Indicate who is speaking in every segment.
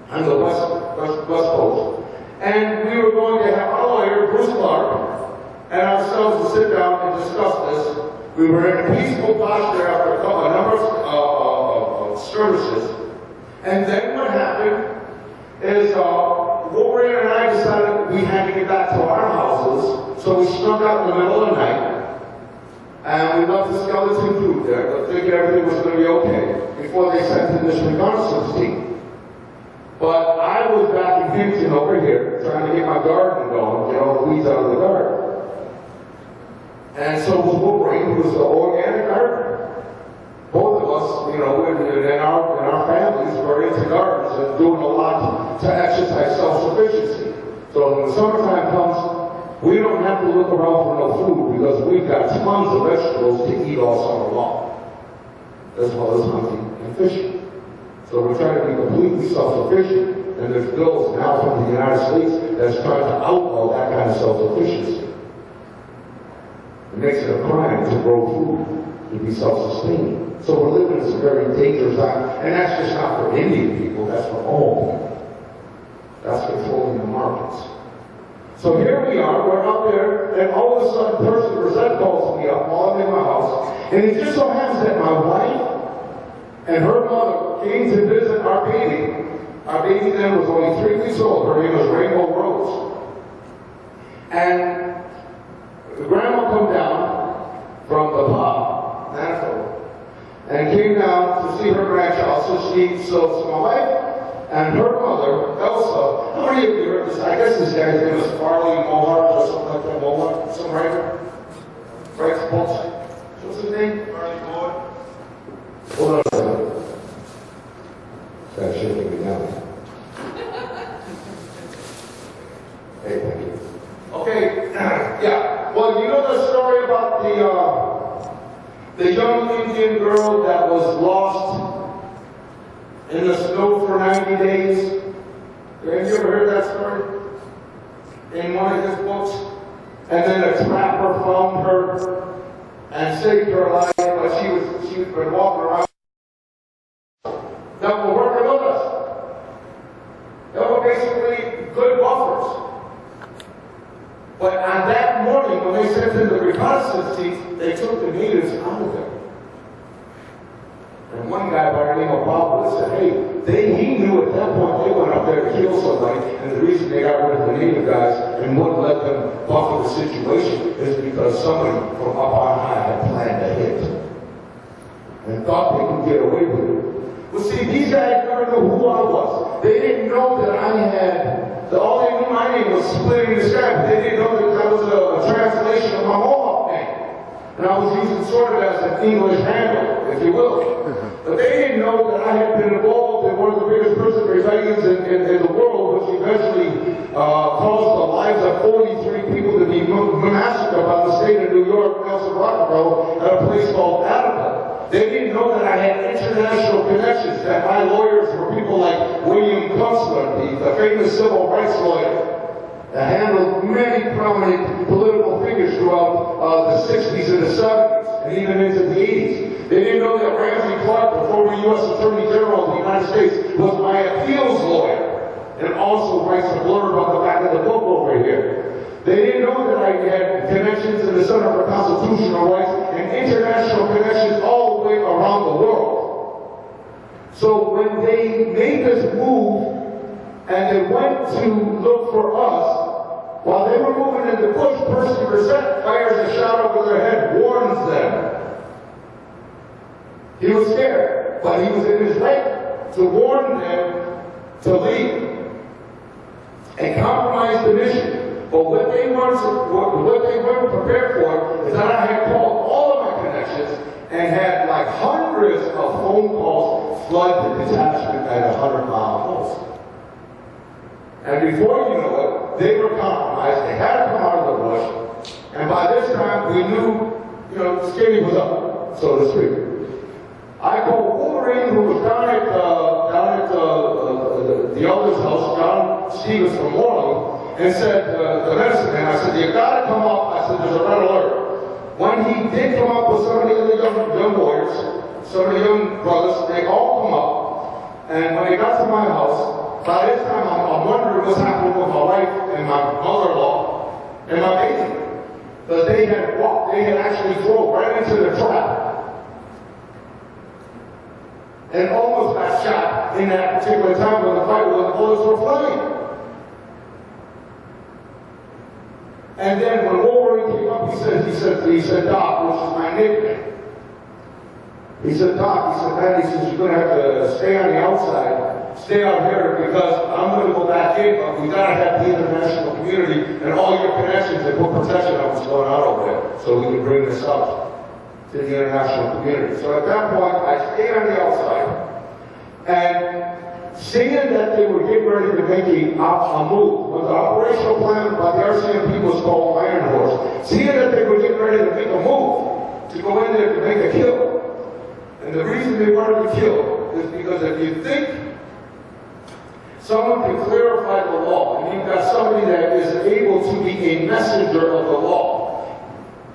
Speaker 1: on the West Coast. And we were going to have our lawyer, Bruce Clark, and ourselves to sit down and discuss this. We were in a peaceful posture after a number of skirmishes. And then what happened is Wolverine and I decided we had to get back to our houses, so we snuck out in the middle of the night, and we left the skeleton crew there, but thinking everything was going to be okay before they sent in this reconnaissance team. But I was back in Houston over here, trying to get my garden going, get all the weeds out of the garden. And so was Wolverine, who was the organic gardener. Both of us, in our families were into gardens and doing a lot to exercise self-sufficiency. So when the summertime comes, we don't have to look around for no food because we've got tons of vegetables to eat all summer long, as well as hunting and fishing. So we're trying to be completely self-sufficient, and there's bills now from the United States that's trying to outlaw that kind of self-sufficiency. It makes it a crime to grow food, to be self-sustaining. So we're living in some very dangerous time, and that's just not for Indian people, that's for all people. That's controlling the markets. So here we are, we're out there, and all of a sudden, person Rosette calls me up while I'm in my house, and it just so happens that my wife and her mother came to visit our baby. Our baby then was only 3 weeks old. Her name was Rainbow Rose. And the grandma come down from the pub, Manitoba, and came down to see her grandchild. So my wife and her mother, Elsa, how many of you heard this? I guess this guy's name was Farley Mohart or something like that. Mohart, some writer? Writes books. What's his name? Farley Mohart. Hold on a second. That's shaking me down. Hey, thank you. Okay, yeah. Well, you know the story about the young Indian girl that was lost in the snow for 90 days? Have you ever heard that story? In one of his books? And then a trapper found her and saved her life, but she'd been walking around. That were working with us. They were basically good buffers. But on that morning, when they sent in the reconnaissance team, they took the natives out of there. And one guy by the name of Bob said, hey, he knew at that point they went up there to kill somebody, and the reason they got rid of the native guys and wouldn't let them buffer the situation is because somebody from up on high had planned a hit and thought they could get away with it. Well, see, these guys never knew who I was. They didn't know that I had, all they knew my name was Splitting the Sky, but they didn't know that that was a translation of my Mohawk name. And I was using sort of as an English handle, if you will. But they didn't know that I had been involved in one of the biggest prison rebellions in the world, which eventually caused the lives of 43 people to be massacred by the state of New York, Nelson Rockefeller, at a place called Attica. They didn't know that I had international connections, that my lawyers were people like William Kunstler, the famous civil rights lawyer, that handled many prominent political figures throughout the 60s and the 70s, and even into the 80s. They didn't know that Ramsey Clark, the former U.S. Attorney General of the United States, was my appeals lawyer, and also writes a blurb on the back of the book over here. They didn't know that I had connections in the Center for Constitutional Rights and international connections all the way around the world. So when they made this move and they went to look for us, while they were moving in the bush, Percy Brissett fires a shot over their head, warns them. He was scared, but he was in his right to warn them to leave and compromise the mission. But what they weren't prepared for is that I had called all of my connections and had like hundreds of phone calls flood the detachment at 100-mile post. And before you know it, they were compromised. They had to come out of the bush. And by this time, we knew, Skinny was up, so to speak. I called Wolverine, who was down at the elder's house, John Stevens from Moreland, and said, the medicine man, I said, you gotta come up. I said, there's a red alert. When he did come up with some of the other young warriors, some of the young brothers, they all come up. And when they got to my house, by this time I'm wondering what's happening with my wife and my mother-in-law and my baby. But they had actually drove right into the trap and almost got shot in that particular time when the bullets were flying. And then when Wolverine came up, he said, Doc, which is my nickname. He said, Doc, man, you're going to have to stay on the outside, stay out here, because I'm going to go back in, but we got to have the international community and all your connections and put protection on what's going on over there so we can bring this up to the international community. So at that point, I stayed on the outside, and seeing that they were getting ready to make a move, when the operational plan by the RCMP was called Iron Horse, seeing that they were getting ready to make a move to go in there to make a kill. And the reason they wanted to kill is because if you think someone can clarify the law, and you've got somebody that is able to be a messenger of the law,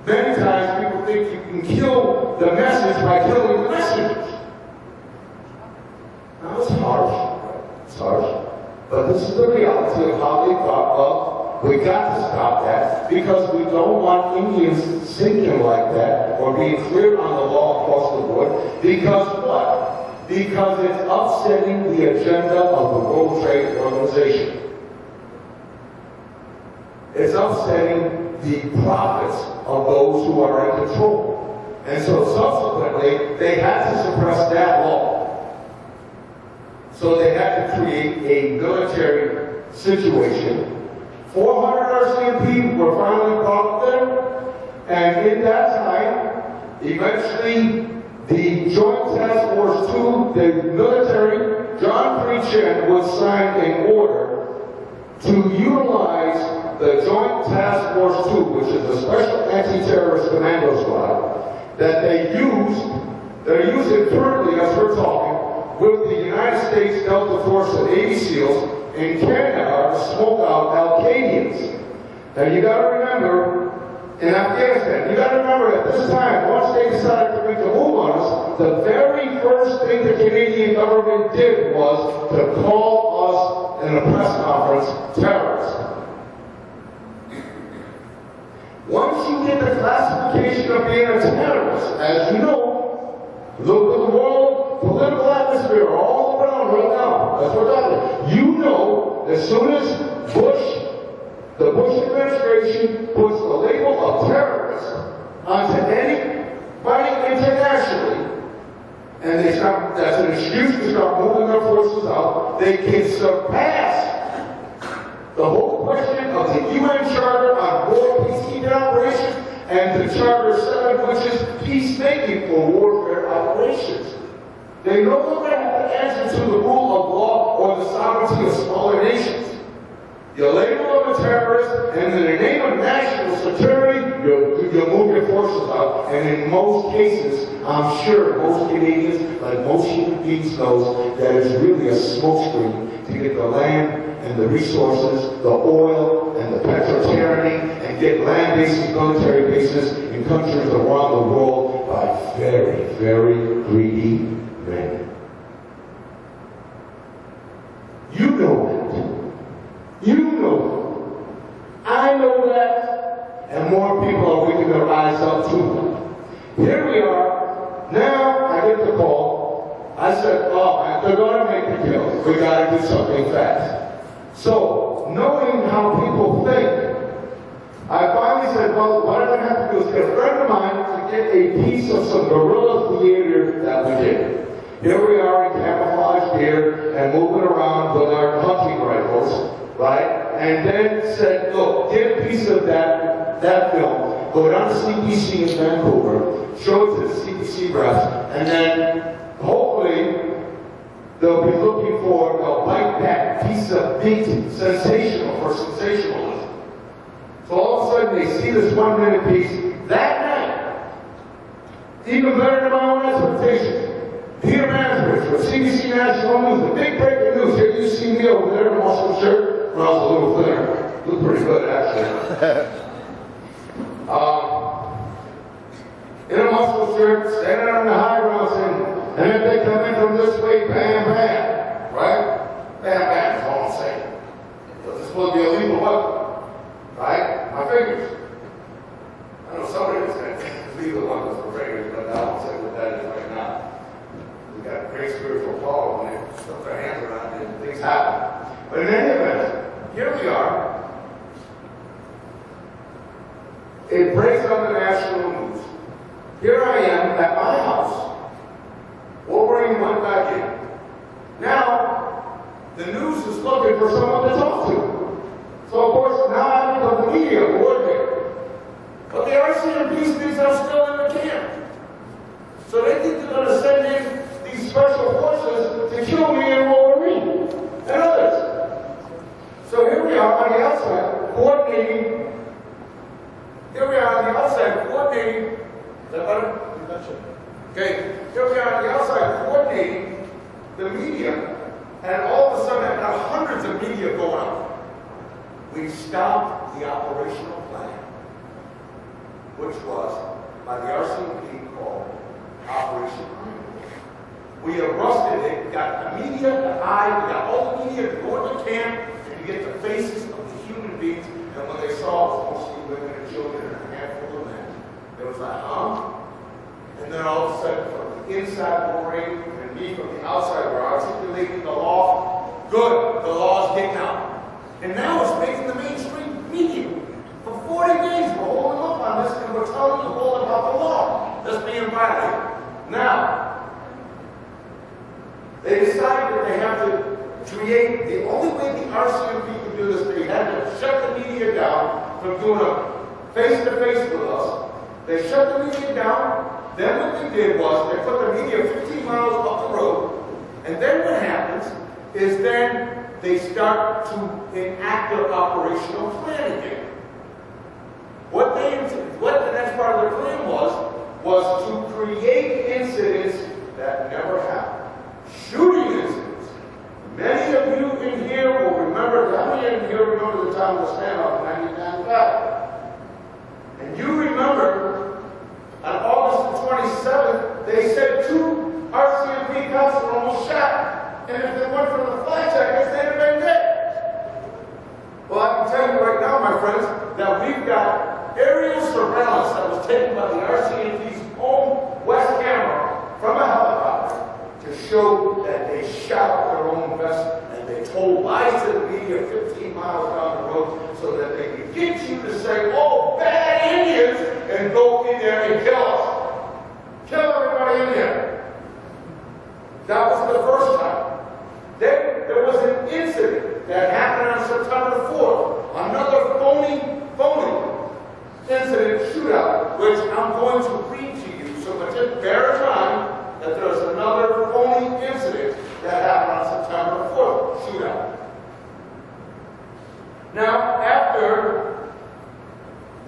Speaker 1: many times people think you can kill the message by killing the messengers. Now it's harsh, but this is the reality of how they thought of. We got to stop that because we don't want Indians thinking like that or being clear on the law across the board. Because what? Because it's upsetting the agenda of the World Trade Organization. It's upsetting the profits of those who are in control. And so subsequently, they had to suppress that law. So they had to create a military situation. 400 RCMP were finally brought there, and in that time, eventually, the Joint Task Force 2, the military, John Prechen would sign an order to utilize the Joint Task Force 2, which is the Special Anti-Terrorist Commando Squad, that they're using currently, as we're talking, with the United States Delta Force and Navy SEALs in Canada to smoke out Al-Qaedians. Now you got to remember, in Afghanistan, you got to remember at this time, once they decided to make a move on us, the very first thing the Canadian government did was to call us in a press conference terrorists. Once you get the classification of being a terrorist, as you know, look at the world political atmosphere all around right now. That's what we're talking about. You know, as soon as the Bush administration puts the label of terrorist onto anybody internationally, and that's an excuse to start moving their forces out, they can surpass the whole question of the UN Charter on war peacekeeping operations and the Charter 7, which is peacemaking for warfare operations. They no longer have to answer to the rule of law or the sovereignty of smaller nations. You label them a terrorist, and in the name of national security, you move your forces out. And in most cases, I'm sure most Canadians, like most human beings, knows that it's really a smokescreen to get the land and the resources, the oil and the petro-tyranny, and get land bases, military bases in countries around the world by very, very greedy men. You know that. You know that. I know that. And more people are waking their eyes up to that. Here we are. Now I get the call. I said, oh man, they're going to make the kill. We got to do something fast. So, knowing how people think, I finally said, well, what I'm going to have to do is get a friend of mine to get a piece of some guerrilla theater that we did. Here we are in camouflage gear and moving around with our hunting rifles, right? And then said, look, get a piece of that film, go down to CPC in Vancouver, show it to the CPC reps, and then hopefully they'll be looking for, they'll bite that piece of meat, sensational for sensationalism. So all of a sudden they see this 1 minute piece. That night, even better than my own expectations, Peter Mansbridge from CBC National News, the big breaking news. Here you see me over there in a muscle shirt. When I was a little thinner. Looked pretty good, actually. In a muscle shirt, standing on the high ground saying, and if they come in from this way, bam, bam. Right? Bam, bam. took their hands around it and things happened. But in any event, here we are. It breaks on the national news. Here I am at my house, ordering one back in. Now, the news is looking for someone to talk to. So, of course, now I become the media coordinator. But the RCMP thinks I'm still in the camp. So they think they're going to send in these special forces to kill me and Wolverine and others. So here we are on the outside coordinating. Here we are on the outside coordinating. Is that better? Okay. Here we are on the outside coordinating the media, and all of a sudden I've got hundreds of media going up. We stopped the operational plan, which was by the RCMP called Operation Iron. We arrested it, we got the media to hide, we got all the media to go into camp and to get the faces of the human beings, and when they saw it was mostly women and children and a handful of men, it was like, huh? And then all of a sudden, from the inside Wolverine and me from the outside, we're articulating the law. Good, the law's getting out. And now it's making the mainstream media. For 40 days, we're holding up on this and we're telling the world about the law that's being violated. Now, they decided that they have to create, the only way the RCMP could do this, they had to shut the media down from doing a face-to-face with us. They shut the media down. Then what they did was they put the media 15 miles up the road. And then what happens is then they start to enact their operational plan again. What the next part of their plan was to create incidents that never happened. Shooting incidents. Many of you in here will remember, how many of you here remember the time of the standoff in 1995? And you remember, on August the 27th, they said 2 RCMP cops were almost shot. And if they weren't for the flag checkers, they'd have been dead. Well, I can tell you right now, my friends, that we've got aerial surveillance that was taken by the RCMP's own West camera from a helicopter to show that they shot their own vessel and they told lies to the media 15 miles down the road so that they could get you to say, oh, bad Indians, and go in there and kill us. Kill everybody in there. That was the first time. Then there was an incident that happened on September 4th. Another phony incident shootout, which I'm going to read to you. So but just bear in mind that there's another phony incident that happened on September 4th shootout. Now,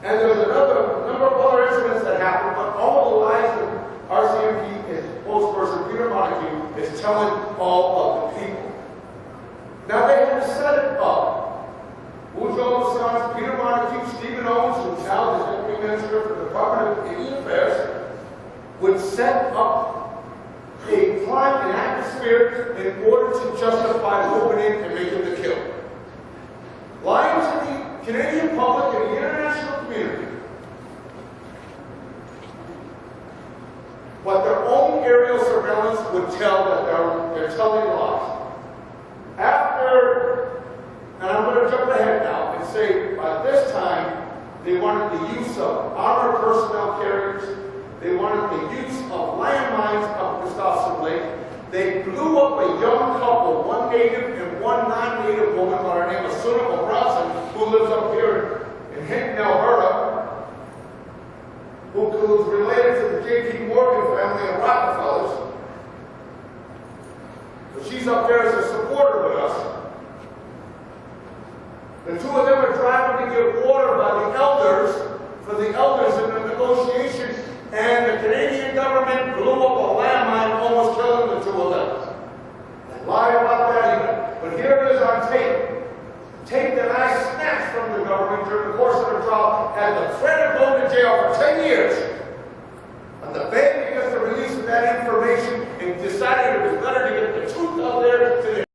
Speaker 1: and there's another number of other incidents that happened, but all the lies that RCMP, his spokesperson Peter Montague, is telling all of the people. Now they had to set it up. Ujo's sons, Peter Montague, Stephen Owens, who's now the Deputy Minister for the Department of Indian Affairs, would set up a climate and atmosphere in order to justify moving in and making the kill. Lying to the Canadian public and the international community. What their own aerial surveillance would tell that they're telling lies. And I'm going to jump ahead now and say by this time they wanted the use of armored personnel carriers, they wanted the use of landmines up Gustafson Lake. They blew up a young couple, one native and one non-native woman by the name of Sunil Brunson, who lives up here in Hinton, Alberta, who's related to the J.P. Morgan family of Rockefellers. So she's up there as a supporter with us. The 2 of them are driving to get water by the elders, for the elders in the negotiation, and the Canadian government blew up a landmine, almost killing the 2 of them. They lie about that even. But here it is on tape. Tape that I snatched from the government during the course of the trial, had the threat of going to jail for 10 years. And the bank, because the release of that information, and decided it was better to get the truth out there